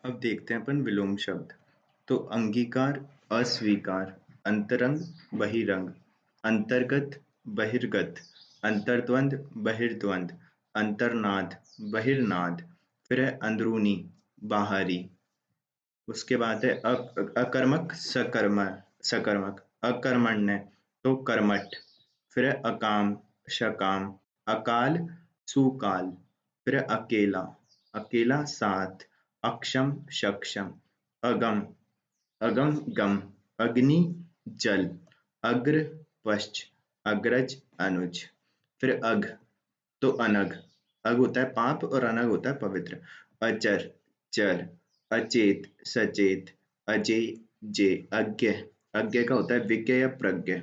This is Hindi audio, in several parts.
अब देखते हैं अपन विलोम शब्द। तो अंगीकार, अस्वीकार, अंतरंग, बहिरंग, अंतर्गत, बहिर्गत, अंतर्द्वंद, बहिर्द्वंद, अंतर्नाद, बहिर्नाद, फिर है अंदरूनी, बाहरी। उसके बाद है अकर्मक, सकर्मक, अकर्मण्य तो कर्मठ, फिर है अकाम, शकाम, अकाल, सुकाल, फिर है अकेला, अकेला साथ, अक्षम, सक्षम, अगम, अगम गम, अग्नि, जल, अग्र, पश्च, अग्रज, अनुज, फिर अघ तो अनघ। अघ होता है पाप और अनघ होता है पवित्र। अचर, चर, अचेत, सचेत, अजय, जे, अज्ञ, अज्ञ का होता है विज्ञ या प्रज्ञ।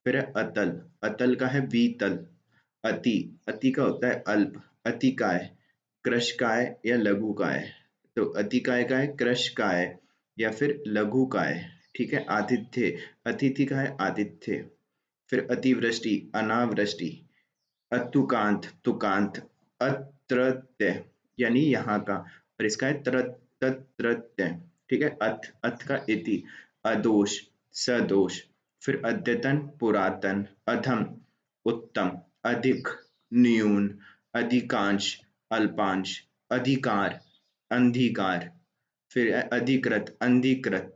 फिर है अतल, अतल का है वीतल। अति, अति का होता है अल्प, अतिकाय, कृशकाय या लघुकाय। तो अतिकाय का है कृशकाय या फिर लघुकाय। ठीक है। आतिथ्य, अतिथि का है आतिथ्य। फिर अतिवृष्टि, अनावृष्टि, अतुकांत, तुकांत, अत्रत्य यानी यहाँ का, और इसका है तत्रत्य। ठीक है। अथ, अथ का इति, अदोष, सदोष, फिर अद्यतन, पुरातन, अधम, उत्तम, अधिक, न्यून, अधिकांश, अल्पांश, अधिकार, अंधीकार, फिर है अधिकृत, अंधीकृत,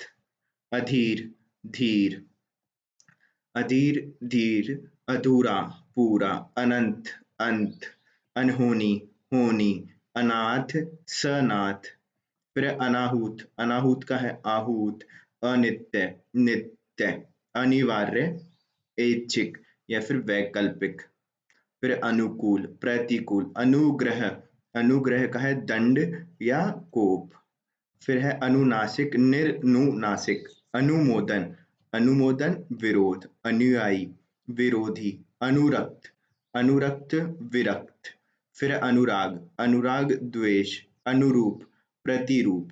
अधीर, धीर, अधीर, धीर, अधूरा, पूरा, अनंत, अंत, अनहोनी, होनी, अनाथ, सनाथ, फिर है अनाहूत, अनाहूत का है आहूत, अनित्य, नित्य, अनिवार्य, ऐच्छिक या फिर वैकल्पिक, फिर अनुकूल, प्रतिकूल, अनुग्रह, अनुग्रह का है दंड या कोप, फिर है अनुनासिक, निर्नुनासिक, अनुमोदन, अनुमोदन, विरोध, अनुयायी, विरोधी, अनुरक्त, अनुरक्त, विरक्त, फिर है अनुराग, अनुराग, द्वेष, अनुरूप, प्रतिरूप,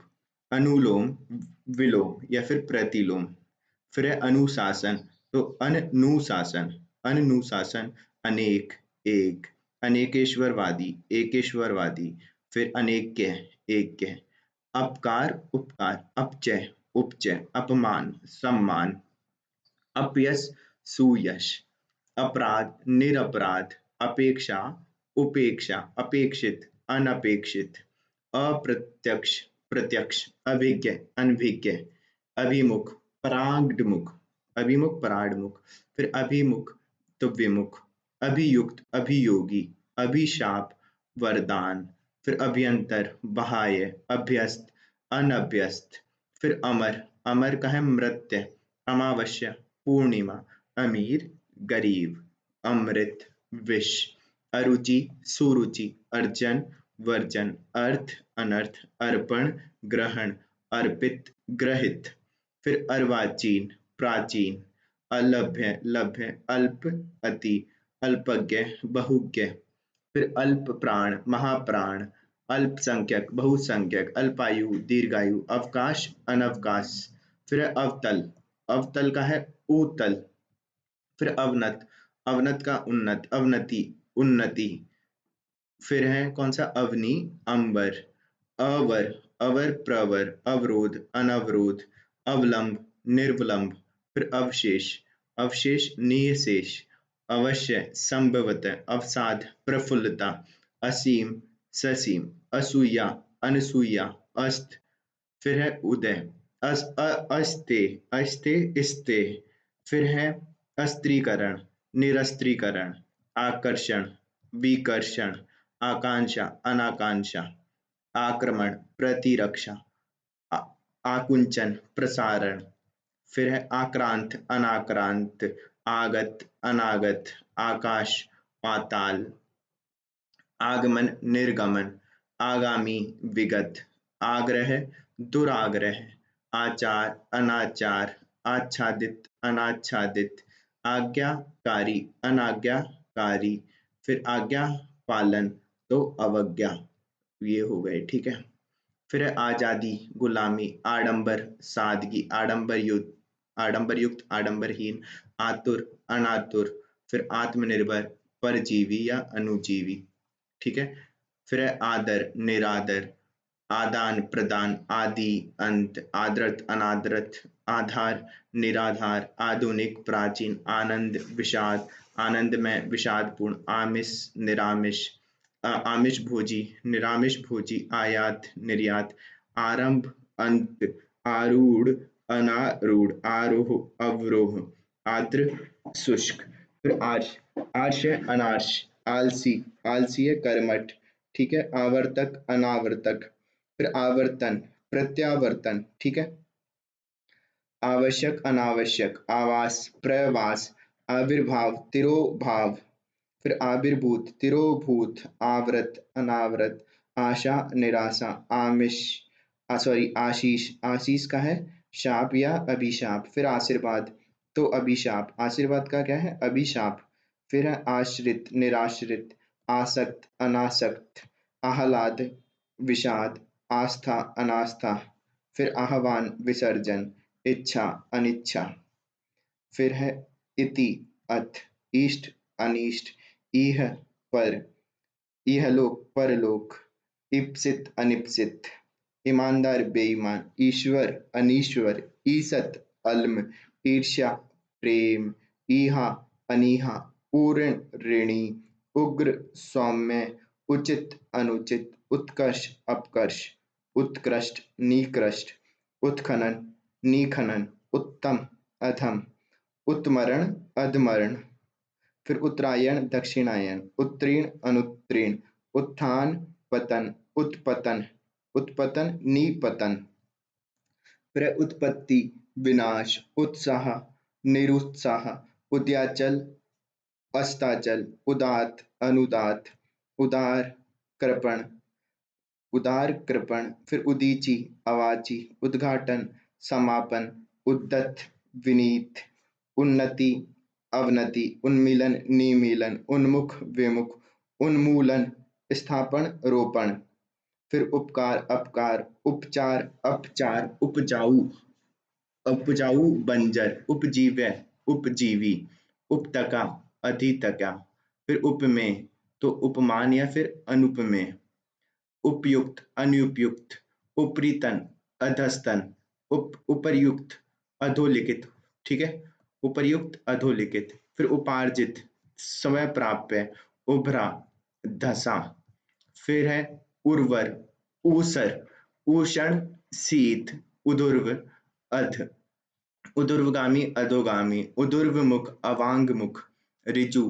अनुलोम, विलोम या फिर प्रतिलोम, फिर है अनुशासन, तो अनुशासन, अनुशासन, अनेक, एक, अनेकेश्वरवादी, एकेश्वरवादी, फिर अनेक्य, ऐक्य, अपकार, उपकार, अपचय, उपचय, अपमान, सम्मान, अपयश, सुयश, अपराध, निरपराध, अपेक्षा, उपेक्षा, अपेक्षित, अनपेक्षित, अप्रत्यक्ष, प्रत्यक्ष, अभिज्ञ, अनभिज्ञ, अभिमुख, परांगमुख, अभिमुख, पराडमुख, फिर अभिमुख तो विमुख, अभियुक्त, अभियोगी, अभिशाप, वरदान, फिर अभ्यंतर, बाह्य, अभ्यस्त, अनभ्यस्त, फिर अमर, अमर का है मृत्य, अमावस्या, पूर्णिमा, अमीर, गरीब, अमृत, विष, अरुचि, सुरुचि, अर्जन, वर्जन, अर्थ, अनर्थ, अर्पण, ग्रहण, अर्पित, ग्रहित, फिर अर्वाचीन, प्राचीन, अलभ्य, लभ्य, अल्प, अति, अल्पज्ञ, बहुज्ञ, फिर अल्प प्राण, महाप्राण, अल्पसंख्यक, बहुसंख्यक, अल्पायु, दीर्घायु, अवकाश, अनवकाश, फिर है अवतल, अवतल का है ऊतल, फिर अवनत, अवनत का उन्नत, अवनति, उन्नति, फिर है कौन सा अवनी, अंबर, अवर, अवर, प्रवर, अवरोध, अनवरोध, अवलंब, निर्विलंब, फिर अवशेष, अवशेष, निःशेष, अवश्य, संभवतः, अवसाद, प्रफुल्लता, असीम, ससीम, असूया, अनसूया, अस्त, फिर है उदय, अस्ते, अस्ते, स्ते, फिर है अस्त्रीकरण, निरस्त्रीकरण, आकर्षण, विकर्षण, आकांक्षा, अनाकांक्षा, आक्रमण, प्रतिरक्षा, आ- आकुंचन, प्रसारण, फिर है आक्रांत, अनाक्रांत, आगत, अनागत, आकाश, पाताल, आगमन, निर्गमन, आगामी, विगत, आग्रह, दुराग्रह, आचार, अनाचार, आच्छादित, अनाच्छादित, आज्ञाकारी, अनाज्ञाकारी, फिर आज्ञा पालन तो अवज्ञा। ये हो गए। ठीक है। फिर है आजादी, गुलामी, आडंबर, सादगी, आडंबर युक्त, आडंबरहीन, आतुर, अनातुर, फिर आत्मनिर्भर, परजीवी या अनुजीवी। ठीक है। फिर है आदर, निरादर, आदान प्रदान, आदि अंत, आदृत अनादृत, आधार निराधार, आधुनिक प्राचीन, आनंद विषाद, आनंदमय विषादपूर्ण, आमिष निरामिष, आमिष भोजी निरामिष भोजी, आयात निर्यात, आरंभ अंत, आरूढ़ अनारूढ़, आरोह अवरोह, आर्द्र शुष्क। फिर आर्ष, आर्ष है अनार्ष, आलसी, आलसी है कर्मठ, ठीक है। आवर्तक अनावर्तक, फिर आवर्तन प्रत्यावर्तन, ठीक है। आवश्यक अनावश्यक, आवास प्रवास, आविर्भाव तिरोभाव, फिर आविर्भूत तिरोभूत, आवृत अनावृत, आशा निराशा, आमिष सॉरी आशीष, आशीष का है शाप या अभिशाप, फिर आशीर्वाद तो अभिशाप, आशीर्वाद का क्या है अभिशाप, फिर है आश्रित निराश्रित, आसक्त अनासक्त, आह्लाद विषाद, आस्था अनास्था, फिर आह्वान विसर्जन, इच्छा अनिच्छा, फिर है इति अथ, इष्ट अनिष्ट, इह पर, इहलोक परलोक, इप्सित अनिप्सित, ईमानदार बेईमान, ईश्वर अनीश्वर, ईसत अल्म, ईर्ष्या प्रेम, ईहा अनीहा, पूर्ण ऋणी, उग्र सौम्य, उचित अनुचित, उत्कर्ष अपकर्ष, उत्कृष्ट निकृष्ट, उत्खनन निखनन, उत्तम अधम, उत्मरण अधमरण, फिर उत्तरायण दक्षिणायन, उत्तीर्ण अनुत्तीर्ण, उत्थान पतन, उत्पतन, उत्पतन निपतन, फिर उत्पत्ति विनाश, उत्साह निरुत्साह, उद्याचल अस्ताचल, उदात अनुदात, उदार कृपण, उदार कृपण, फिर उदीची अवाची, उद्घाटन समापन, उद्दत विनीत, उन्नति अवनति, उन्मीलन निमीलन, उन्मुख विमुख, उन्मूलन स्थापन रोपण, फिर उपकार अपकार, उपचार अपचार, उपजाऊ उपजाऊ बंजर, उपजीव्य उपजीवी, उपतका अधितका, फिर उपमेय तो उपमान या फिर अनुपमेय, उपयुक्त अनुपयुक्त, उपरीतन अधस्तन, उपर्युक्त अधोलिखित, ठीक है। उपर्युक्त अधोलिखित, फिर उपार्जित समय प्राप्य, उभरा धसा, फिर है उर्वर ऊसर, उषण शीत, उदुर्व अध, उदुर्वगामी अधोगामी, उदुर्वमुख अवांगमुख, ऋजु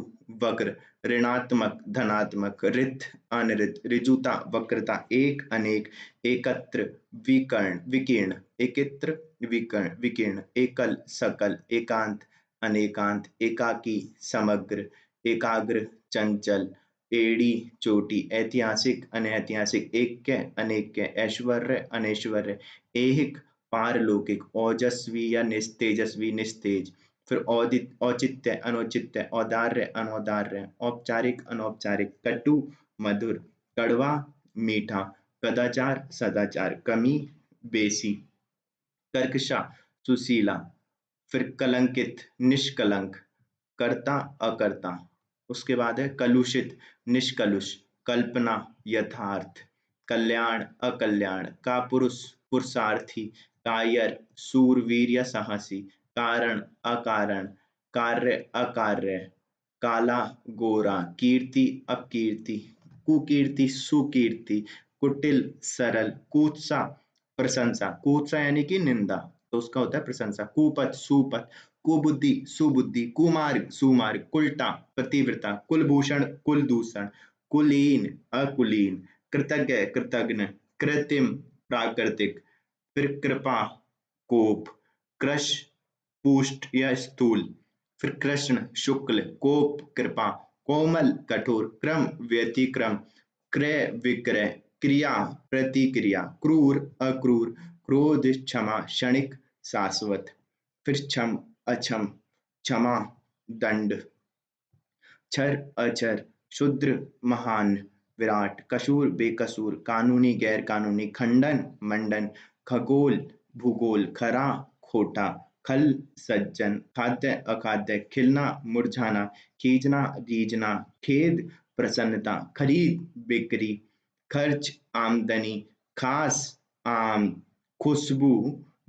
वक्र, ऋणात्मक धनात्मक, ऋत अनृत, ऋजुता वक्रता, एक अनेक, एकत्र विकर्ण विकीर्ण, एकत्र विकर्ण विकीर्ण, एकल सकल, एकांत अनेकांत, एकाकी समग्र, एकाग्र चंचल, एड़ी चोटी, ऐतिहासिक अनैतिहासिक, ऐक्य अनेक्य, ऐश्वर्य अनैश्वर्य, ऐहिक पारलौकिक, ओजस्वी या तेजस्वी निस्तेज, फिर औचित्य अनौचित्य, औदार्य अनौदार्य, औपचारिक अनौपचारिक, कटु मधुर, कड़वा मीठा, कदाचार सदाचार, कमी बेसी, कर्कशा सुशीला, फिर कलंकित निष्कलंक, कर्ता अकर्ता, उसके बाद है कलुषित निष्कलुष, कल्पना यथार्थ, कल्याण अकल्याण, कापुरुष पुरुषार्थी, कायर सूरवीर या साहसी, कारण अकारण, कार्य अकार्य, काला गोरा, कीर्ति अपकीर्ति, कुकीर्ति सुकीर्ति, कुटिल सरल, कुत्सा प्रशंसा, कुत्सा यानी कि निंदा, तो उसका होता है प्रशंसा, कुपथ सुपथ, कुबुद्धि सुबुद्धि, कुमार्ग सुमार्ग, कुलटा पतिव्रता, कुलभूषण कुलदूषण, कुलीन अकुलीन, कृतज्ञ कृतज्ञ, कृत्रिम प्राकृतिक, फिर कृपा कोप, कृश पुष्ट या स्थूल, फिर कृष्ण शुक्ल, कोप कृपा, कोमल कठोर, क्रम व्यतिक्रम, क्रय विक्रय, क्रिया प्रतिक्रिया, क्रूर अक्रूर, क्रोध क्षमा क्षणिक शाश्वत, फिर क्षम अक्षम, क्षमा दंड, क्षर अक्षर, शूद्र महान, विराट, कसूर बेकसूर, कानूनी गैर कानूनी, खंडन मंडन, खगोल भूगोल, खरा खोटा, खल सज्जन, खाद्य अखाद्य, खिलना मुरझाना, खींचना रीझना, खेद प्रसन्नता, खरीद बिक्री, खर्च आमदनी, खास, आम, खुशबू,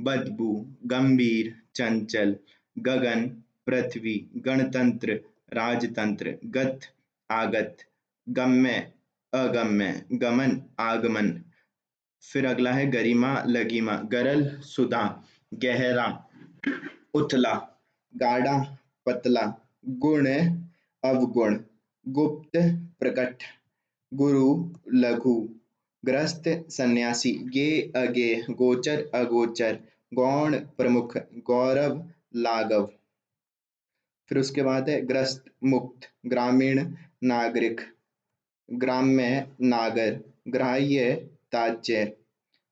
बदबू, गंभीर, चंचल, गगन, पृथ्वी, गणतंत्र, राजतंत्र, गत, आगत, गम्य, अगम्य, गमन, आगमन। फिर अगला है गरिमा, लगिमा, गरल, सुधा, गहरा, उथला, गाढ़ा, पतला, गुण, अवगुण, गुप्त, प्रकट, गुरु, लघु, ग्रस्त, सन्यासी, गे, अगे, गोचर, अगोचर, गौण, प्रमुख, गौरव, लाघव। फिर उसके बाद है ग्रस्त, मुक्त, ग्रामीण, नागरिक, ग्राम्य, नागर, ग्राह्य, त्याज्य,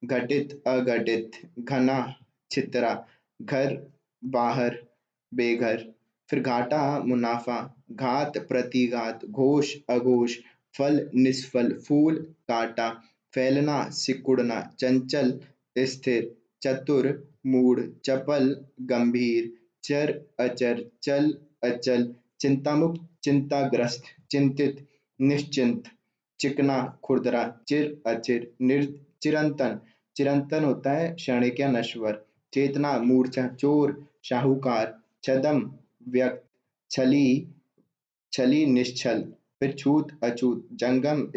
घटित, अघटित, घना, छितरा, घर, बाहर, बेघर। फिर घाटा, मुनाफा, घात, प्रतिघात, घोष, अघोष, फल, निष्फल, फूल, कांटा, फैलना, सिकुड़ना, चंचल, स्थिर, चतुर, मूढ़, चपल, गंभीर, चर, अचर, चल, अचल, चिंतामुक्त, चिंताग्रस्त, चिंतित, निश्चिंत, चिकना, खुरदरा, चिर, अचिर, चिरंतन। चिरंतन होता है क्षणिक या नश्वर। चेतना, मूर्छा, चोर, साहूकार, छदम, व्यक्त, छली, छली, निश्छल। फिर छूत, अछूत, जंगम,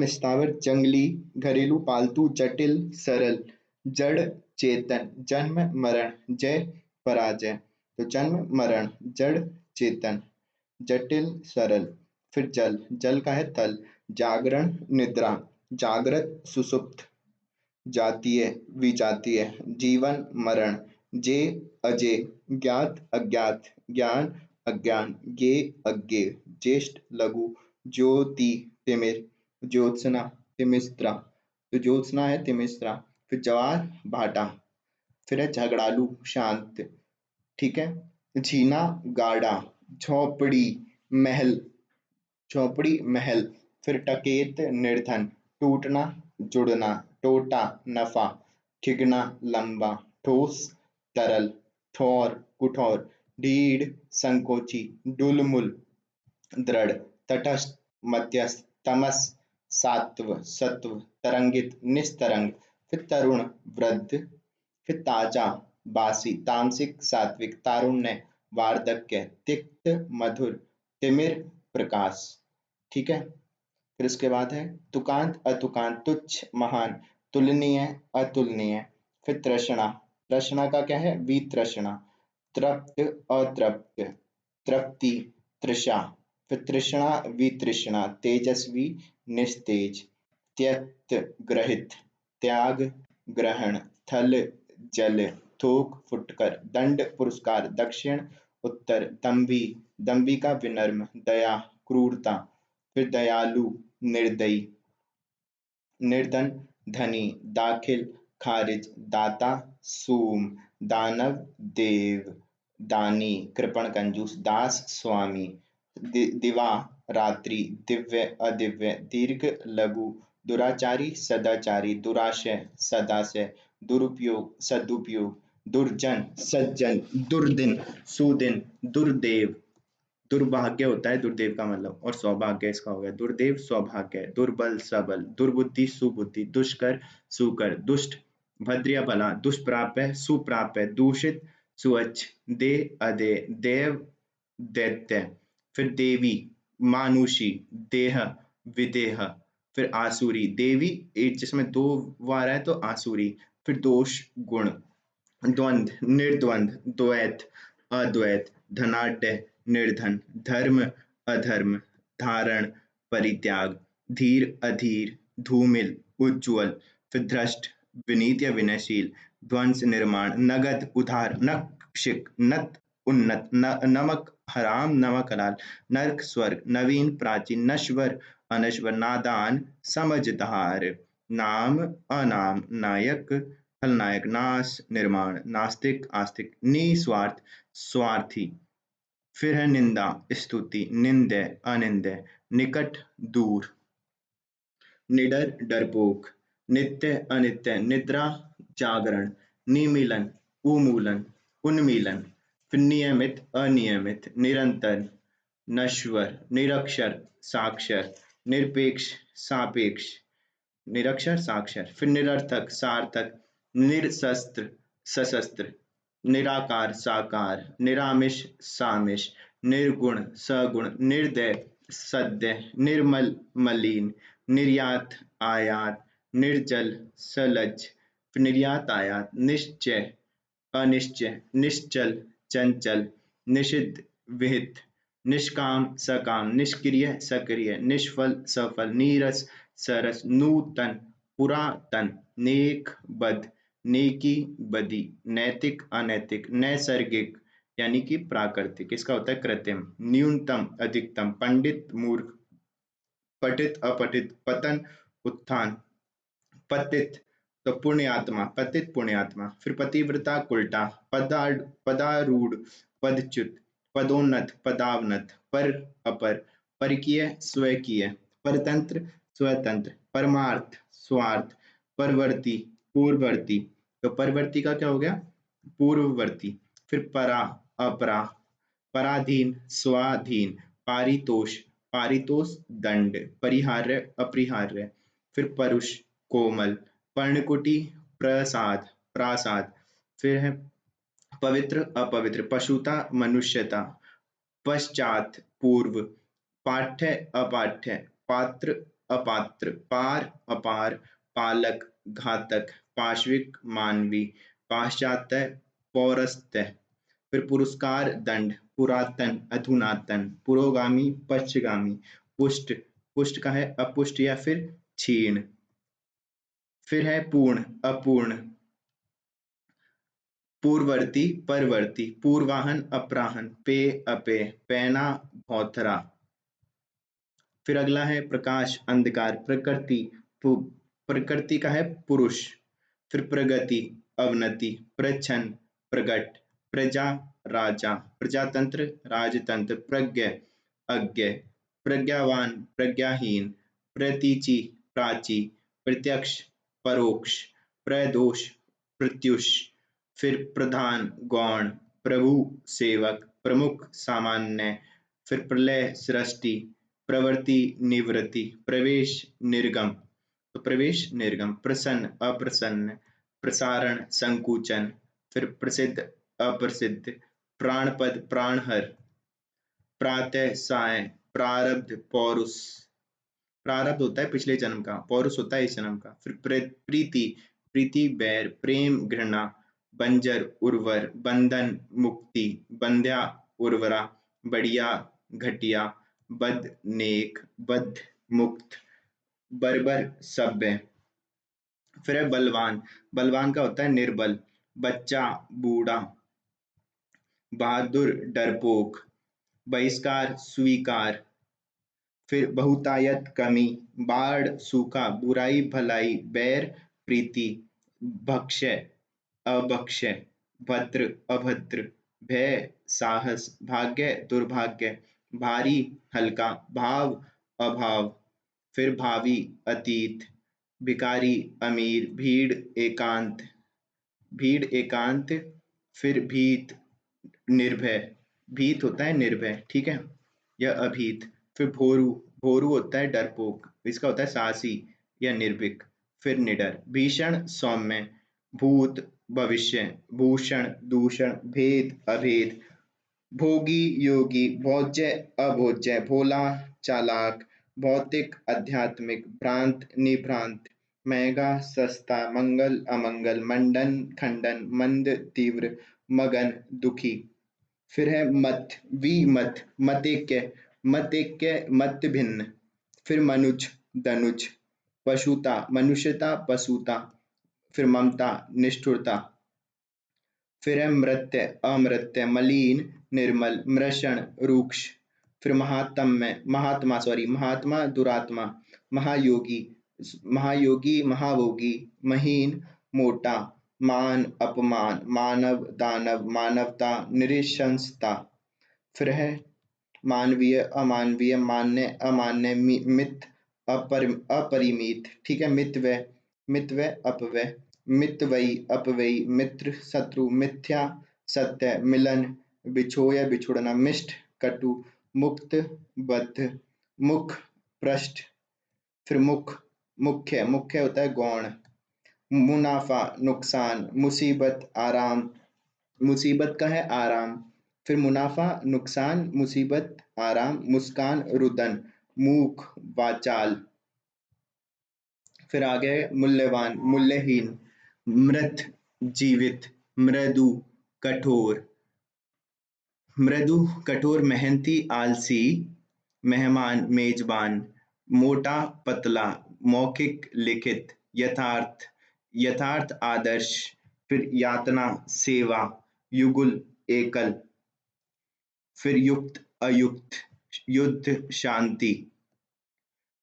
स्थावर, जंगली, घरेलू, पालतू, जटिल, सरल, जड़, चेतन, जन्म, मरण, जय, पराजय। तो जन्म, मरण, जड़, चेतन, जटिल, सरल। फिर जल, जल का है तल, जागरण, निद्रा, जागृत, सुषुप्त, जातीय, विजातीय, जीवन, मरण, जे, अजय, ज्ञात, अज्ञात, ज्ञान, अज्ञान, ज्ञे, अज्ञे, ज्येष्ठ, लघु, ज्योति, तिमिर, ज्योत्सना, तिमिस्त्रा। तो ज्योत्सना है तिमिस्त्रा। फिर जवार, भाटा। फिर है झगड़ालू, शांत। ठीक है। झीना, गाढ़ा, झोपड़ी, महल, झोपड़ी, महल। फिर टकेत, निर्धन, टूटना, जुड़ना, टोटा, नफा, ठिगना, लंबा, ठोस, तरल, ठोर, कुठौर, ढीढ़, संकोची, डुलमुल, दृढ़, तटस्थ, मध्यस्थ, तमस, सात्व, सत्व, तरंगित, निस्तरंग। फिर तरुण, वृद्ध। फिर ताजा, बासी, तामसिक, सात्विक, तारुण्य, वार्धक्य, तिक्त, मधुर, तिमिर, प्रकाश। ठीक है। फिर उसके बाद है तुकांत, अतुकांत, तुच्छ, महान, तुलनीय, अतुलनीय। फिर तृष्णा, तृष्णा का क्या है वितृष्णा, तृप्त, अतृप्त, तृप्ति, तृषा। फिर तृष्णा, वितृष्णा, तेजस्वी, निस्तेज, त्यक्त, ग्रहित, त्याग, ग्रहण, थल, जल, थोक, फुटकर, दंड, पुरस्कार, दक्षिण, उत्तर, दंभी, दंभी का विनम्र, दया, क्रूरता। फिर दयालु, निर्दयी, निर्धन, धनी, दाखिल, खारिज, दाता, सूम, दानव, देव, दानी, कृपण, कंजूस, दास, स्वामी, दिवा, रात्रि, दिव्य, अदिव्य, दीर्घ, लघु, दुराचारी, सदाचारी, दुराशय, सदाशय, दुरुपयोग, सदुपयोग, दुर्जन, सज्जन, दुर्दिन, सुदिन, दुर्देव। दुर्भाग्य होता है दुर्देव का मतलब, और सौभाग्य इसका हो गया। दुर्देव, सौभाग्य, दुर्बल, सबल, दुर्बुद्धि, सुबुद्धि, दुष्कर, सुकर, दुष्ट, भद्र या भला, दुष्प्राप्य, सुप्राप्य, दूषित, सुअच्छ, दे, अदे, देव, दैत्य। फिर देवी, मानुषी, देह, विदेह। फिर आसुरी, देवी एक जिसमें दो वार है तो आसुरी। फिर दोष, गुण, द्वंद्व, निर्द्वंद, द्वैत, अद्वैत, धनाढ्य, निर्धन, धर्म, अधर्म, धारण, परित्याग, धीर, अधीर, धूमिल, उज्ज्वल। फिर भ्रष्ट, विनीत या विनयशील, ध्वंस, निर्माण, नगद, उधार, नक्षिक, नत, उन्नत, नमक, हराम, नमक हलाल, नर्क, स्वर्ग, नवीन, प्राचीन, नश्वर, अनश्वर, नादान, समझदार, नाम, अनाम, नायक, खलनायक, नाश, निर्माण, नास्तिक, आस्तिक, निस्वार्थ, स्वार्थी। फिर है निंदा, स्तुति, निंदय, अनिंदय, निकट, दूर, निडर, डरपोक, नित्य, अनित्य, निद्रा, जागरण, निमीलन, उमूलन, उन्मीलन। फिर नियमित, अनियमित, निरंतर, नश्वर, निरक्षर, साक्षर, निरपेक्ष, सापेक्ष। निरक्षर साक्षर, फिर निरर्थक सार्थक, निरशस्त्र सशस्त्र, निराकार साकार, निरामिष सामिष, निर्गुण सगुण, निर्दय सद्य, निर्मल मलिन, निर्यात आयात, निर्जल सलज, फिर निर्यात आयात, निश्चय अनिश्चय, निश्चल चंचल, निषिद्ध विहित, निष्काम सकाम, निष्क्रिय सक्रिय, निष्फल सफल, नीरस सरस, नूतन पुरातन, नेक बद, नेकी बदी, नैतिक अनैतिक, नैसर्गिक यानी कि प्राकृतिक, इसका होता है कृत्रिम, न्यूनतम अधिकतम, पंडित मूर्ख, पठित अपठित, पतन उत्थान, पतित तो पुण्यात्मा, पतित पुण्यात्मा, फिर पतिव्रता उल्टा, पदारूढ़, पदच्युत, पदोन्नत, पदावनत, पर अपर, परकीय स्वकीय, परतंत्र स्वतंत्र, परमार्थ स्वार्थ, परवर्ती पूर्ववर्ती, तो परवर्ती का क्या हो गया, पूर्ववर्ती, फिर परा अपरा, पराधीन स्वाधीन, पारितोष पारितोष दंड, परिहार्य अपरिहार्य, फिर परुष कोमल, पर्णकुटी प्रसाद प्रासाद, फिर है पवित्र अपवित्र, पशुता मनुष्यता, पश्चात पूर्व, पाठ्य अपाठ्य, पात्र अपात्र, पार अपार, पालक घातक, पाश्विक मानवी, पाश्चात्य पौरस्त्य, फिर पुरस्कार दंड, पुरातन अधुनातन, पुरोगामी पश्चगामी, पुष्ट पुष्ट का है अपुष्ट या फिर क्षीण, फिर है पूर्ण अपूर्ण, पूर्ववर्ती परवर्ती, पूर्वाहन अपराहन, पे अपेय, पैना भौथरा, फिर अगला है प्रकाश अंधकार, प्रकृति प्रकृति का है पुरुष, फिर प्रगति अवनति, प्रच्छन्न प्रगट, प्रजा राजा, प्रजातंत्र राजतंत्र, प्रज्ञ अज्ञ, प्रज्ञावान प्रज्ञाहीन, प्रतीचि प्राची, प्रत्यक्ष परोक्ष, प्रदोष प्रत्युष, फिर प्रधान गौण, प्रभु सेवक, प्रमुख सामान्य, फिर प्रलय सृष्टि, प्रवृत्ति निवृत्ति, प्रवेश निर्गम, तो प्रवेश निर्गम, प्रसन्न अप्रसन्न, प्रसारण संकुचन, फिर प्रसिद्ध अप्रसिद्ध, प्राणपद प्राणहर, प्रातः साय, प्रारब्ध पौरुष, प्रारब्ध होता है पिछले जन्म का, पौरुष होता है इस जन्म का, फिर प्रीति प्रीति बैर, प्रेम घृणा, बंजर उर्वर, बंधन मुक्ति, बंध्या उर्वरा, बढ़िया घटिया, बद नेक, बद्ध मुक्त, बर्बर सभ्य, फिर है बलवान, बलवान का होता है निर्बल, बच्चा बूढ़ा, बहादुर डरपोक, बहिष्कार स्वीकार, फिर बहुतायत कमी, बाढ़ सूखा, बुराई भलाई, बैर प्रीति, भक्ष्य अभक्ष्य, भद्र अभद्र, भय साहस, भाग्य दुर्भाग्य, भारी हल्का, भाव अभाव, फिर भावी अतीत, भिकारी अमीर, भीड़ एकांत, फिर भीत निर्भय, भीत होता है निर्भय, ठीक है, यह अभीत, फिर भोरू, भोरू होता है डरपोक, इसका होता है साहसी या निर्भीक, फिर निडर, भीषण सौम्य, भूत भविष्य, भूषण दूषण, भेद अभेद, भोगी योगी, भोज्य अभोज्य, भोला चालाक, भौतिक आध्यात्मिक, भ्रांत निभ्रांत, महंगा सस्ता, मंगल अमंगल, मंडन खंडन, मंद तीव्र, मगन दुखी, फिर है मत विमत, मतैक्य मत भिन्न, फिर मनुज दनुज, पशुता मनुष्यता पशुता, फिर ममता निष्ठुरता, फिर है मृत्य अमृत्य, मलिन निर्मल, मृषण रूक्ष, फिर महात्म्य महात्मा सॉरी महात्मा दुरात्मा, महायोगी महायोगी महाभोगी, महीन मोटा, मान अपमान, मानव दानव, मानवता निरीशंसता, फिर है मानवीय अमानवीय, मान्य अमान्य, मित अपरिमित, ठीक है, मितव्यय मितव्यय अपव्यय, मितवयी अपव्ययी, मित्र शत्रु, मिथ्या सत्य, मिलन बिछोया बिछुड़ना, मिष्ट कटु, मुक्त बद्ध, मुख पृष्ठ, फिर मुख मुख्य, मुख्य होता है गौण। मुनाफा नुकसान, मुसीबत आराम, मुसीबत का है आराम, फिर मुनाफा नुकसान मुसीबत आराम, मुस्कान रुदन, मूक वाचाल, फिर आगे मूल्यवान मूल्यहीन, मृत जीवित, मृदु कठोर, मृदु कठोर, मेहनती आलसी, मेहमान मेजबान, मोटा पतला, मौखिक लिखित, यथार्थ, यथार्थ आदर्श, फिर यातना सेवा, युगल एकल, फिर युक्त अयुक्त, युद्ध शांति,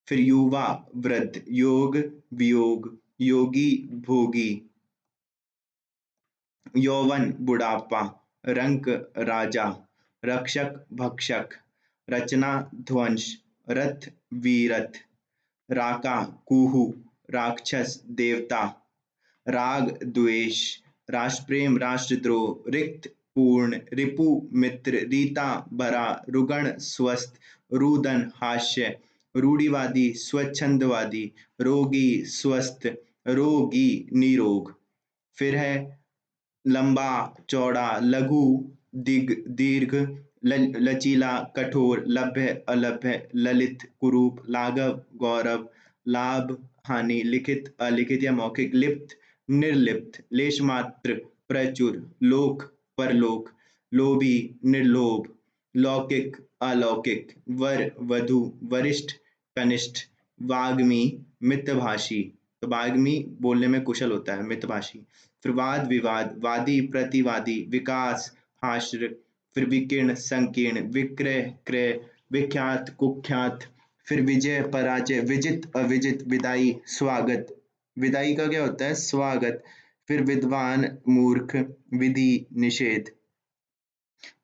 फिर युवा वृद्ध, योग वियोग, योगी भोगी, यौवन बुढ़ापा, रंक राजा, रक्षक भक्षक, रचना ध्वंस, रथ वीरथ, राका कुहू, राक्षस देवता, राग द्वेष, राष्ट्रप्रेम राष्ट्रद्रोह, रिक्त पूर्ण, रिपु मित्र, रीता भरा, रुगण स्वस्थ, रुदन हास्य, रूढ़िवादी स्वच्छंदवादी, रोगी स्वस्थ, रोगी निरोग, फिर है लंबा चौड़ा, लघु दीर्घ, लचीला कठोर, लभ्य अलभ्य, ललित कुरूप, लाघव गौरव, लाभ हानि, लिखित अलिखित या मौखिक, लिप्त निर्लिप्त, लेश मात्र, प्रचुर, लोक परलोक, लोभी निर्लोभ, लौकिक अलौकिक, वर वधु, वरिष्ठ कनिष्ठ, वाग्मी मितभाषी, तो वाग्मी बोलने में कुशल होता है, मितभाषी, फिर वाद विवाद, वादी प्रतिवादी, विकास हास्य, फिर विकीर्ण संकीर्ण, विक्रय क्रय, विख्यात कुख्यात, फिर विजय पराजय, विजित अविजित, विदाई स्वागत, विदाई का क्या होता है स्वागत, फिर विद्वान मूर्ख, विधि निषेध,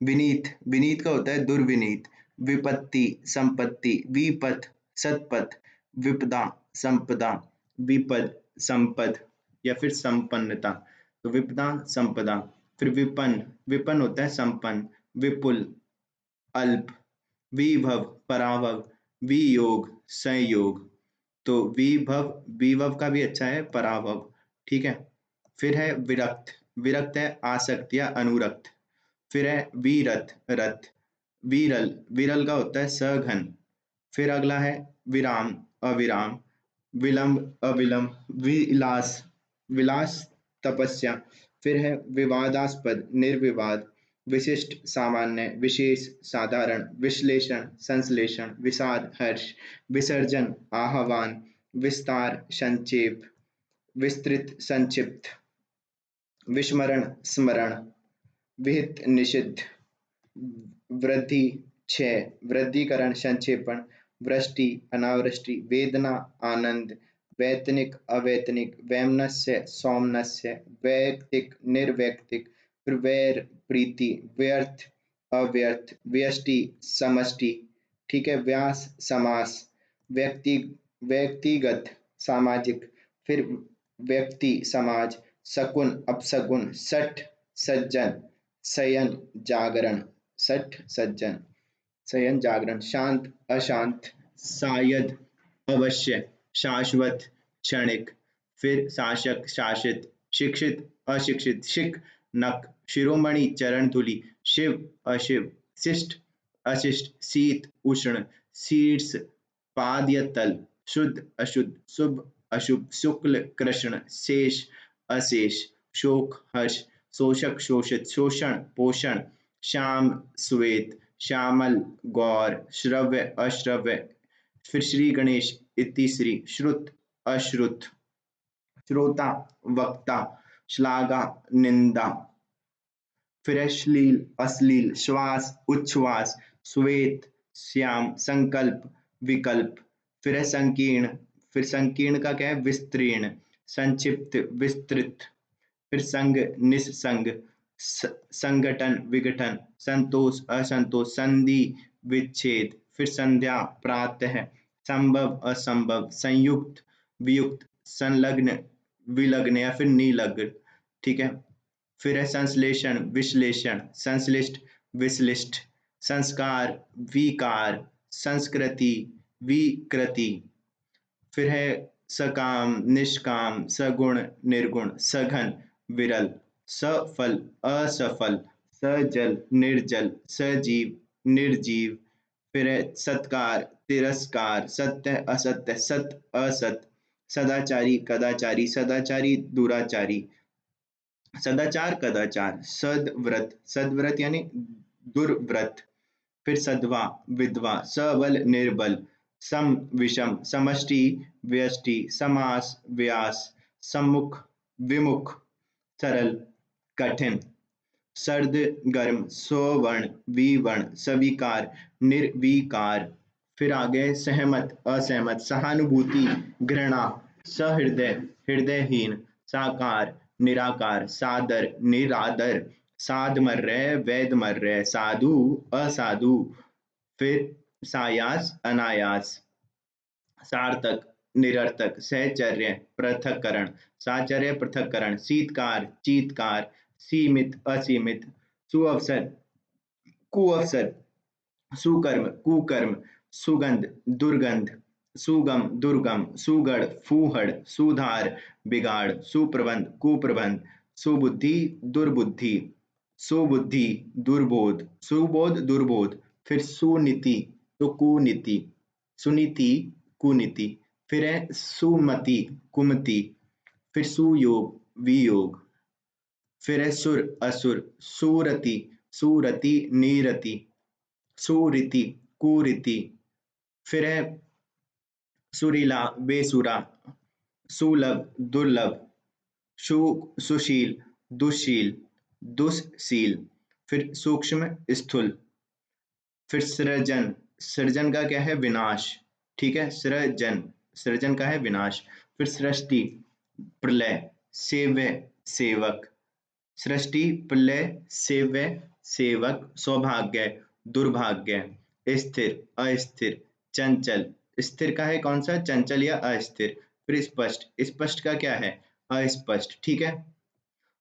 विनीत, विनीत का होता है दुर्विनीत, विपत्ति संपत्ति, विपथ सतपथ, विपदा संपदा, विपद संपद या फिर संपन्नता, तो विपदा संपदा, फिर विपन्न, विपन्न होता है संपन्न, विपुल अल्प, विभव पराभव, वियोग संयोग, तो विभव विभव का भी अच्छा है पराभव, ठीक है। फिर है विरक्त, विरक्त है आसक्त या अनुरक्त, फिर है वीरथ रथ, विरल, विरल का होता है सघन, फिर अगला है विराम अविराम, विलंब अविलंब, विलास विलास तपस्या, फिर है विवादास्पद निर्विवाद, विशिष्ट सामान्य, विशेष साधारण, विश्लेषण संश्लेषण, विषाद हर्ष, विसर्जन आह्वान, विस्तार संक्षेप, विस्तृत संक्षिप्त, विस्मरण स्मरण, विहित निषिद्ध, वृद्धि क्षय, वृद्धिकरण संक्षेपण, वृष्टि अनावृष्टि, वेदना आनंद, वैतनिक अवैतनिक, वैमनस्य सौमनस्य, वैयक्तिक निर्वैयक्तिक, फिर वैर प्रीति, व्यर्थ अव्यर्थ, व्यष्टि समष्टि, ठीक है, व्यास समास, व्यक्ति व्यक्तिगत सामाजिक, फिर व्यक्ति समाज, शकुन अपशकुन, सठ सज्जन, शयन जागरण, सठ सज्जन, शयन जागरण, शांत अशांत, शायद अवश्य, शाश्वत क्षणिक, फिर शासक शासित, शिक्षित अशिक्षित, शिक नक, शिरोमणि चरण धूलि, शिव अशिव, शिष्ट अशिष्ट, शीत उष्ण, शीर्ष पाद या तल, शुद्ध अशुद्ध, शुभ अशुभ, शुक्ल कृष्ण, शेष अशेष, शोक हर्ष, शोषक शोषित, शोषण पोषण, श्याम श्वेत, श्यामल गौर, श्रव्य अश्रव्य, फिर श्री गणेश इति श्री, श्रुत अश्रुत, श्रोता वक्ता, श्लाघा निंदा, फिर है श्लील अश्लील, श्वास उच्छ्वास, श्वेत श्याम, संकल्प विकल्प, फिर है संकीर्ण, फिर संकीर्ण का क्या है विस्तीर्ण, संक्षिप्त विस्तृत, फिर संग निस्संग, संगठन विघटन, संतोष असंतोष, संधि विच्छेद, फिर संध्या प्रातः, संभव असंभव, संयुक्त वियुक्त, संलग्न विलग्न या फिर निलग्न, ठीक है। फिर है संश्लेषण विश्लेषण, संश्लिष्ट विश्लिष्ट, संस्कार विकार, संस्कृति विकृति, फिर है सकाम निष्काम सगुण निर्गुण सघन विरल सफल असफल सजल निर्जल सजीव निर्जीव, फिर है सत्कार तिरस्कार सत्य असत्य सत असत सदाचारी कदाचारी सदाचारी दुराचारी सदाचार कदाचार सदव्रत सदव्रत यानी दुर्व्रत, फिर सद्वा विधवा सबल निर्बल सम विषम समष्टि व्यष्टि समास व्यास सम्मुख विमुख सरल कठिन सर्द गर्म स्ववर्ण विवर्ण सविकार निर्विकार, फिर आगे सहमत असहमत सहानुभूति घृणा सहृदय हृदयहीन साकार निराकार सादर निरादर साध मर रहे वैद मर रहे साधु असाधु, फिर सायास अनायास सार्थक निरर्थक सहचर्य पृथक्करण साचर्य पृथक्करण शीतकार चीतकार सीमित असीमित सुअवसर कुअवसर सुकर्म कुकर्म सुगंध दुर्गंध सुगम दुर्गम सुगढ़ फूहड़ सुधार बिगाड़ सुप्रबंध कुप्रबंध सुबुद्धि दुर्बुद्धि सुबुद्धि दुर्बोध सुबोध दुर्बोध, फिर सुनीति तो कुनीति सुनीति कुनीति, फिर है सुमति कुमति, फिर सुयोग वियोग, फिर है सुर असुर सूरति सूरति नीरति सुरीति कुरीति, फिर है सुरीला बेसुरा सुलभ दुर्लभ सुशील दुशील दुःशील, फिर सूक्ष्म स्थूल, फिर सृजन सृजन का क्या है विनाश, ठीक है सृजन सृजन का है विनाश, फिर सृष्टि प्रलय सेव्य सेवक सृष्टि प्रलय सेव्य सेवक सौभाग्य दुर्भाग्य स्थिर अस्थिर चंचल, स्थिर का है कौन सा चंचल या अस्थिर, फिर स्पष्ट स्पष्ट का क्या है अस्पष्ट, ठीक है,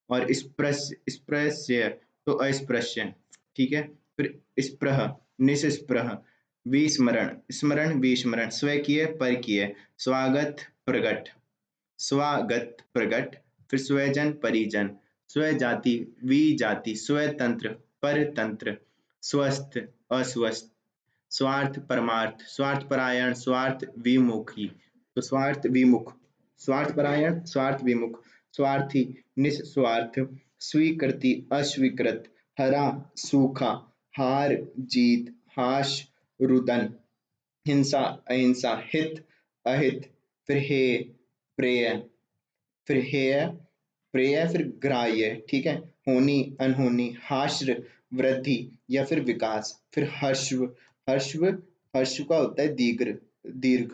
और स्पृश्य स्पृश्य तो अस्पृश्य, ठीक है, फिर स्पृह निस्पृह विस्मरण स्मरण विस्मरण स्वकीय परकीय स्वागत प्रगट स्वागत प्रगट, फिर स्वजन परिजन स्वजाति विजाति स्वतंत्र परतंत्र स्वस्थ अस्वस्थ स्वार्थ परमार्थ स्वार्थ परायण स्वार्थ विमुखी, तो स्वार्थ विमुख स्वार्थ परायण स्वार्थ विमुख स्वार्थी निस्वार्थ स्वीकृति अस्वीकृत हरा सूखा हार जीत हाश रुदन हिंसा अहिंसा हित अहित, फिर हे प्रेय फिर हेय प्रेय फिर ग्राह्य, ठीक है, होनी अनहोनी हाश्र वृद्धि या फिर विकास, फिर हर्षव हर्षव हर्ष का होता है दीर्घ दीर्घ,